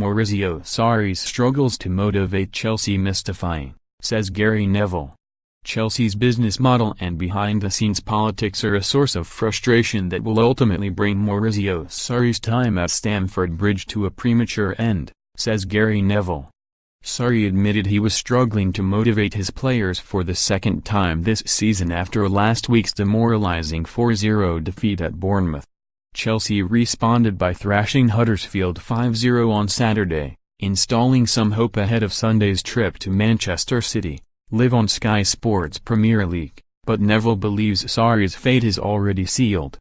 Maurizio Sarri's struggles to motivate Chelsea mystifying, says Gary Neville. Chelsea's business model and behind-the-scenes politics are a source of frustration that will ultimately bring Maurizio Sarri's time at Stamford Bridge to a premature end, says Gary Neville. Sarri admitted he was struggling to motivate his players for the second time this season after last week's demoralising 4-0 defeat at Bournemouth. Chelsea responded by thrashing Huddersfield 5-0 on Saturday, installing some hope ahead of Sunday's trip to Manchester City, live on Sky Sports Premier League, but Neville believes Sarri's fate is already sealed.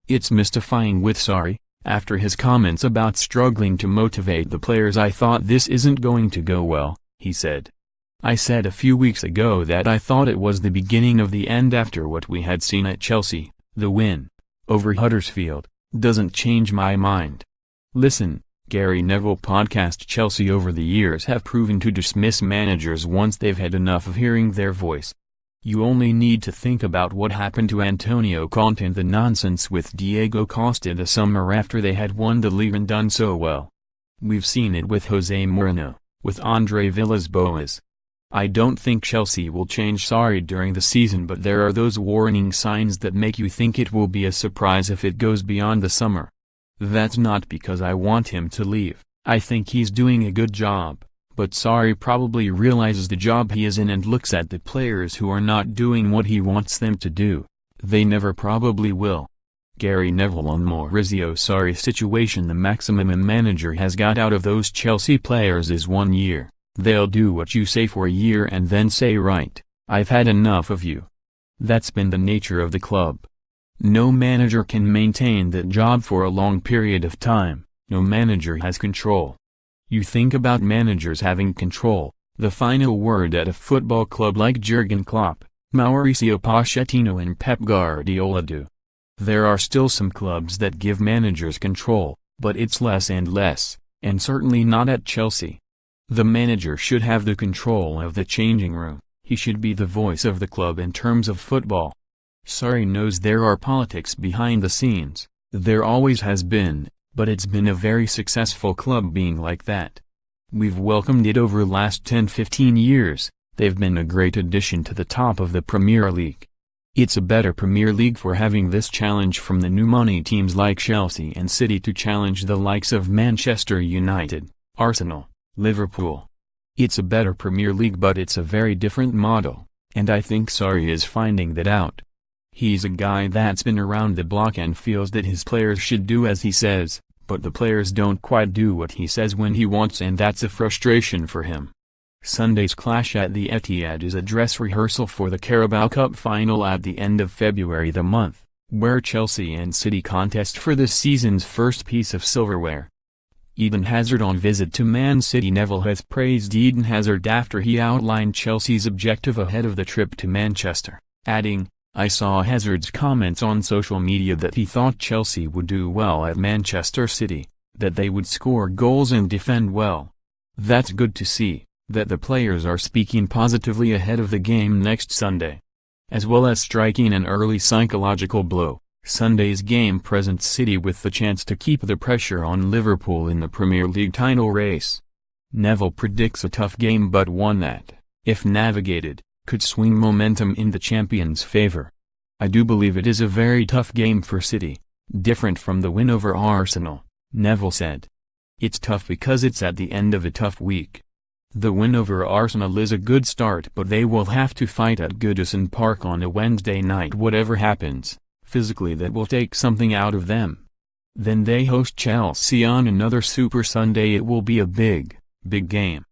It's mystifying with Sarri. After his comments about struggling to motivate the players, I thought this isn't going to go well, he said. I said a few weeks ago that I thought it was the beginning of the end after what we had seen at Chelsea. The win over Huddersfield doesn't change my mind. Listen, Gary Neville podcast. Chelsea over the years have proven to dismiss managers once they've had enough of hearing their voice. You only need to think about what happened to Antonio Conte and the nonsense with Diego Costa the summer after they had won the league and done so well. We've seen it with Jose Mourinho, with Andre Villas-Boas. I don't think Chelsea will change Sarri during the season, but there are those warning signs that make you think it will be a surprise if it goes beyond the summer. That's not because I want him to leave. I think he's doing a good job. But Sarri probably realizes the job he is in and looks at the players who are not doing what he wants them to do. They never probably will. Gary Neville on Maurizio Sarri's situation. The maximum a manager has got out of those Chelsea players is 1 year. They'll do what you say for a year and then say, right, I've had enough of you. That's been the nature of the club. No manager can maintain that job for a long period of time. No manager has control. You think about managers having control, the final word at a football club like Jurgen Klopp, Mauricio Pochettino and Pep Guardiola do. There are still some clubs that give managers control, but it's less and less, and certainly not at Chelsea. The manager should have the control of the changing room. He should be the voice of the club in terms of football. Sarri knows there are politics behind the scenes. There always has been. But it's been a very successful club being like that. We've welcomed it over last 10-15 years. They've been a great addition to the top of the Premier League. It's a better Premier League for having this challenge from the new money teams like Chelsea and City to challenge the likes of Manchester United, Arsenal, Liverpool. It's a better Premier League, but it's a very different model, and I think Sarri is finding that out. He's a guy that's been around the block and feels that his players should do as he says. But the players don't quite do what he says when he wants, and that's a frustration for him. Sunday's clash at the Etihad is a dress rehearsal for the Carabao Cup final at the end of February, the month, where Chelsea and City contest for this season's first piece of silverware. Eden Hazard on visit to Man City. Neville has praised Eden Hazard after he outlined Chelsea's objective ahead of the trip to Manchester, adding, I saw Hazard's comments on social media that he thought Chelsea would do well at Manchester City, that they would score goals and defend well. That's good to see, that the players are speaking positively ahead of the game next Sunday. As well as striking an early psychological blow, Sunday's game presents City with the chance to keep the pressure on Liverpool in the Premier League title race. Neville predicts a tough game, but one that, if navigated, could swing momentum in the champions' favor. I do believe it is a very tough game for City, different from the win over Arsenal, Neville said. It's tough because it's at the end of a tough week. The win over Arsenal is a good start, but they will have to fight at Goodison Park on a Wednesday night. Whatever happens, physically that will take something out of them. Then they host Chelsea on another Super Sunday. It will be a big game.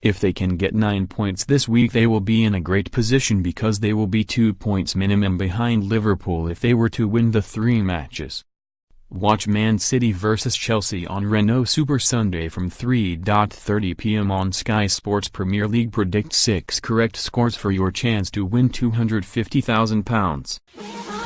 If they can get 9 points this week, they will be in a great position because they will be 2 points minimum behind Liverpool if they were to win the 3 matches. Watch Man City vs Chelsea on Renault Super Sunday from 3:30 p.m. on Sky Sports Premier League. Predict 6 correct scores for your chance to win £250,000.